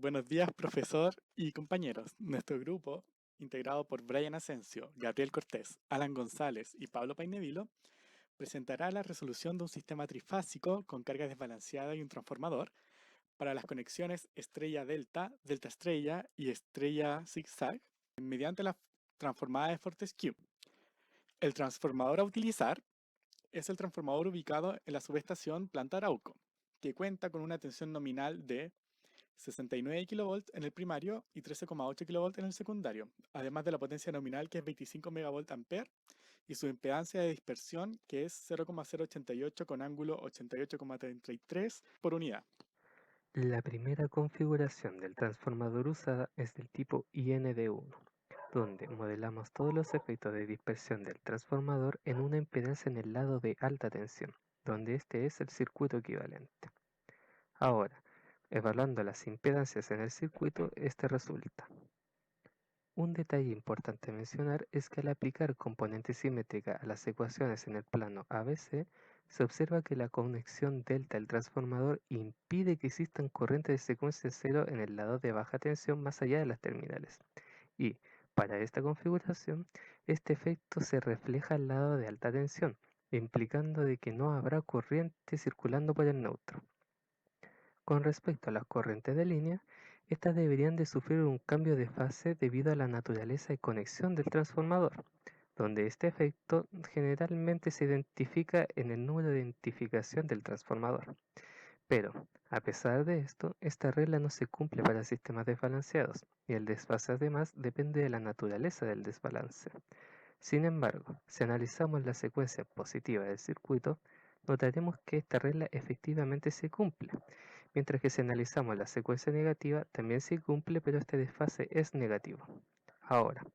Buenos días, profesor y compañeros. Nuestro grupo, integrado por Brian Asensio, Gabriel Cortés, Alan González y Pablo Painevilo, presentará la resolución de un sistema trifásico con carga desbalanceada y un transformador para las conexiones estrella-delta, delta-estrella y estrella-zigzag mediante la transformada de Fortescue. El transformador a utilizar es el transformador ubicado en la subestación Planta Arauco, que cuenta con una tensión nominal de 69 kV en el primario y 13,8 kV en el secundario, además de la potencia nominal que es 25 MVA y su impedancia de dispersión que es 0,088 con ángulo 88,33 por unidad. La primera configuración del transformador usada es del tipo IND1, donde modelamos todos los efectos de dispersión del transformador en una impedancia en el lado de alta tensión, donde este es el circuito equivalente. Ahora, evaluando las impedancias en el circuito, este resulta. Un detalle importante a mencionar es que al aplicar componente simétrica a las ecuaciones en el plano ABC, se observa que la conexión delta del transformador impide que existan corrientes de secuencia cero en el lado de baja tensión más allá de las terminales. Y, para esta configuración, este efecto se refleja al lado de alta tensión, implicando de que no habrá corriente circulando por el neutro. Con respecto a las corrientes de línea, estas deberían de sufrir un cambio de fase debido a la naturaleza de conexión del transformador, donde este efecto generalmente se identifica en el número de identificación del transformador. Pero, a pesar de esto, esta regla no se cumple para sistemas desbalanceados, y el desfase además depende de la naturaleza del desbalance. Sin embargo, si analizamos la secuencia positiva del circuito, notaremos que esta regla efectivamente se cumple, mientras que si analizamos la secuencia negativa también se cumple, pero este desfase es negativo. Ahora,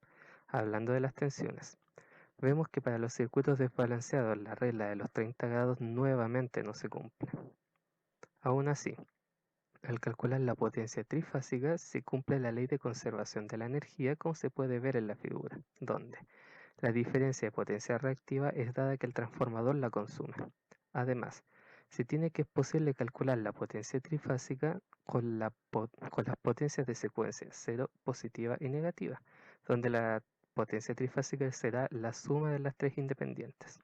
hablando de las tensiones, vemos que para los circuitos desbalanceados la regla de los 30 grados nuevamente no se cumple. Aún así, al calcular la potencia trifásica se cumple la ley de conservación de la energía, como se puede ver en la figura, donde la diferencia de potencia reactiva es dada que el transformador la consume. Además, se tiene que es posible calcular la potencia trifásica con las potencias de secuencia 0, positiva y negativa, donde la potencia trifásica será la suma de las tres independientes.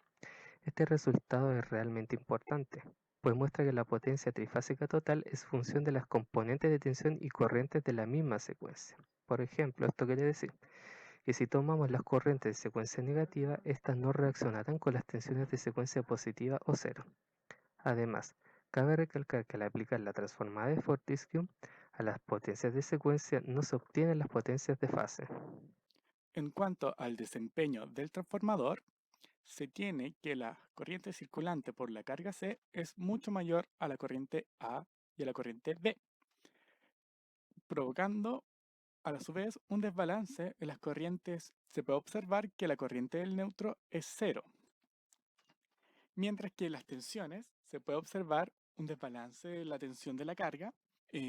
Este resultado es realmente importante, pues muestra que la potencia trifásica total es función de las componentes de tensión y corrientes de la misma secuencia. Por ejemplo, esto quiere decir que si tomamos las corrientes de secuencia negativa, estas no reaccionarán con las tensiones de secuencia positiva o cero. Además, cabe recalcar que al aplicar la transformada de Fortescue a las potencias de secuencia no se obtienen las potencias de fase. En cuanto al desempeño del transformador, se tiene que la corriente circulante por la carga C es mucho mayor a la corriente A y a la corriente B, provocando a su vez un desbalance en las corrientes. Se puede observar que la corriente del neutro es cero, mientras que en las tensiones se puede observar un desbalance en la tensión de la carga,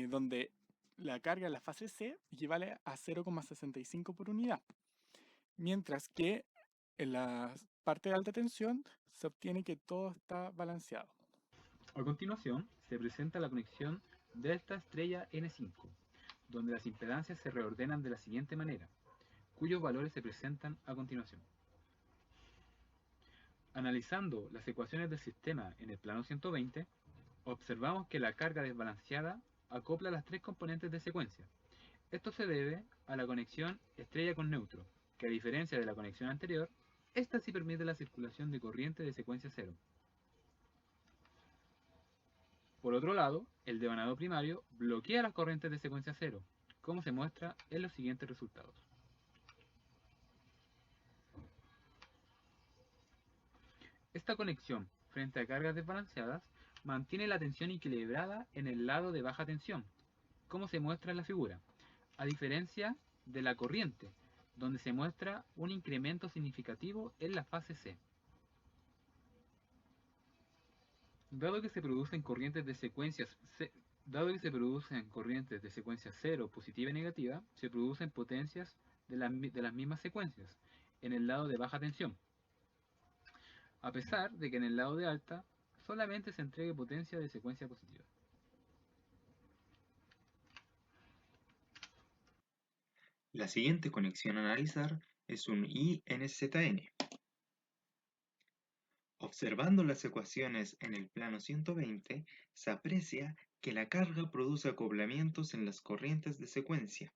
donde la carga en la fase C equivale a 0,65 por unidad, mientras que en la parte de alta tensión se obtiene que todo está balanceado. A continuación, se presenta la conexión delta estrella N5, donde las impedancias se reordenan de la siguiente manera, cuyos valores se presentan a continuación. Analizando las ecuaciones del sistema en el plano 120, observamos que la carga desbalanceada acopla las tres componentes de secuencia. Esto se debe a la conexión estrella con neutro, que a diferencia de la conexión anterior, esta sí permite la circulación de corriente de secuencia cero. Por otro lado, el devanado primario bloquea las corrientes de secuencia cero, como se muestra en los siguientes resultados. Esta conexión, frente a cargas desbalanceadas, mantiene la tensión equilibrada en el lado de baja tensión, como se muestra en la figura, a diferencia de la corriente, donde se muestra un incremento significativo en la fase C. Dado que se producen corrientes de secuencias cero, positiva y negativa, se producen potencias de las mismas secuencias en el lado de baja tensión, a pesar de que en el lado de alta solamente se entregue potencia de secuencia positiva. La siguiente conexión a analizar es un INZN. Observando las ecuaciones en el plano 120, se aprecia que la carga produce acoplamientos en las corrientes de secuencia.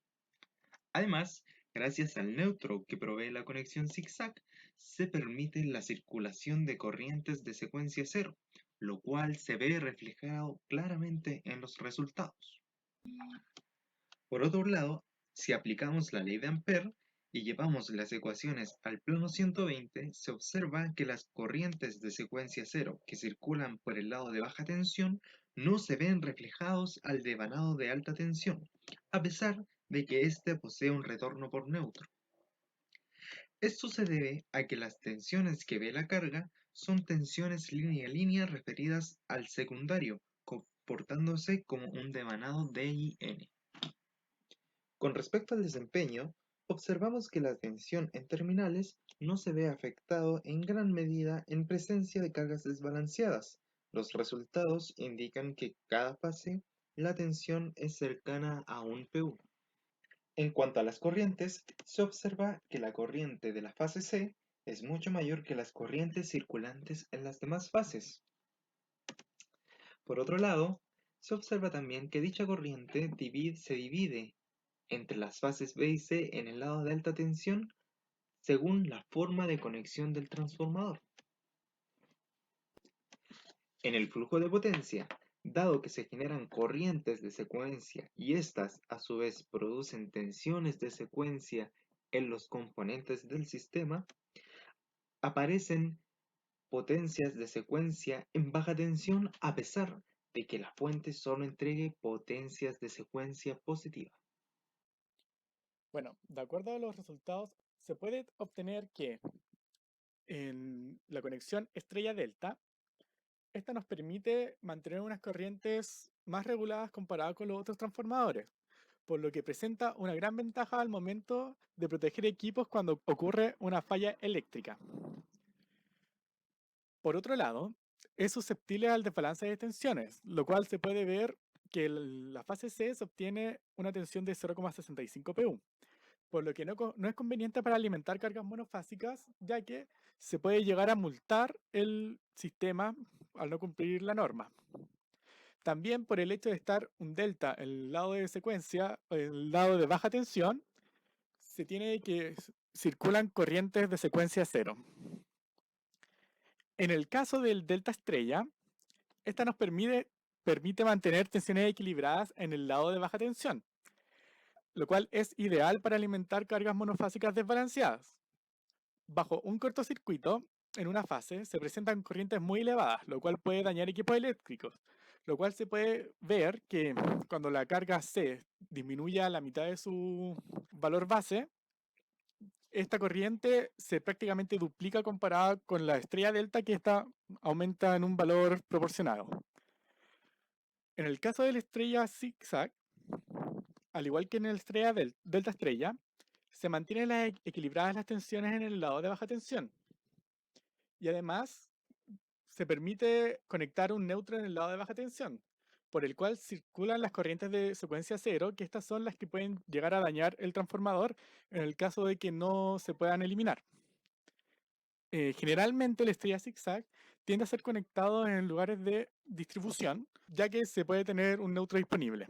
Además, gracias al neutro que provee la conexión zigzag, se permite la circulación de corrientes de secuencia cero, lo cual se ve reflejado claramente en los resultados. Por otro lado, si aplicamos la ley de Ampère y llevamos las ecuaciones al plano 120, se observa que las corrientes de secuencia cero que circulan por el lado de baja tensión no se ven reflejados al devanado de alta tensión, a pesar de que éste posee un retorno por neutro. Esto se debe a que las tensiones que ve la carga son tensiones línea a línea referidas al secundario, comportándose como un devanado DIN. Con respecto al desempeño, observamos que la tensión en terminales no se ve afectado en gran medida en presencia de cargas desbalanceadas. Los resultados indican que cada fase la tensión es cercana a un PU. En cuanto a las corrientes, se observa que la corriente de la fase C es mucho mayor que las corrientes circulantes en las demás fases. Por otro lado, se observa también que dicha corriente se divide entre las fases B y C en el lado de alta tensión según la forma de conexión del transformador. En el flujo de potencia, dado que se generan corrientes de secuencia y estas a su vez producen tensiones de secuencia en los componentes del sistema, aparecen potencias de secuencia en baja tensión a pesar de que la fuente solo entregue potencias de secuencia positiva. Bueno, de acuerdo a los resultados, se puede obtener que en la conexión estrella-delta, esta nos permite mantener unas corrientes más reguladas comparadas con los otros transformadores, por lo que presenta una gran ventaja al momento de proteger equipos cuando ocurre una falla eléctrica. Por otro lado, es susceptible al desbalance de tensiones, lo cual se puede ver que en la fase C se obtiene una tensión de 0,65 pu, por lo que no es conveniente para alimentar cargas monofásicas, ya que se puede llegar a multar el sistema al no cumplir la norma. También por el hecho de estar un delta en el lado de secuencia, en el lado de baja tensión, se tiene que circulan corrientes de secuencia cero. En el caso del delta estrella, esta nos permite mantener tensiones equilibradas en el lado de baja tensión, lo cual es ideal para alimentar cargas monofásicas desbalanceadas. Bajo un cortocircuito, en una fase, se presentan corrientes muy elevadas, lo cual puede dañar equipos eléctricos, lo cual se puede ver que cuando la carga C disminuye a la mitad de su valor base, esta corriente se prácticamente duplica comparada con la estrella delta, que esta aumenta en un valor proporcionado. En el caso de la estrella zigzag, al igual que en la estrella delta estrella, se mantienen equilibradas las tensiones en el lado de baja tensión. Y además, se permite conectar un neutro en el lado de baja tensión, por el cual circulan las corrientes de secuencia cero, que estas son las que pueden llegar a dañar el transformador en el caso de que no se puedan eliminar. Generalmente la estrella zigzag tiende a ser conectado en lugares de distribución, ya que se puede tener un neutro disponible.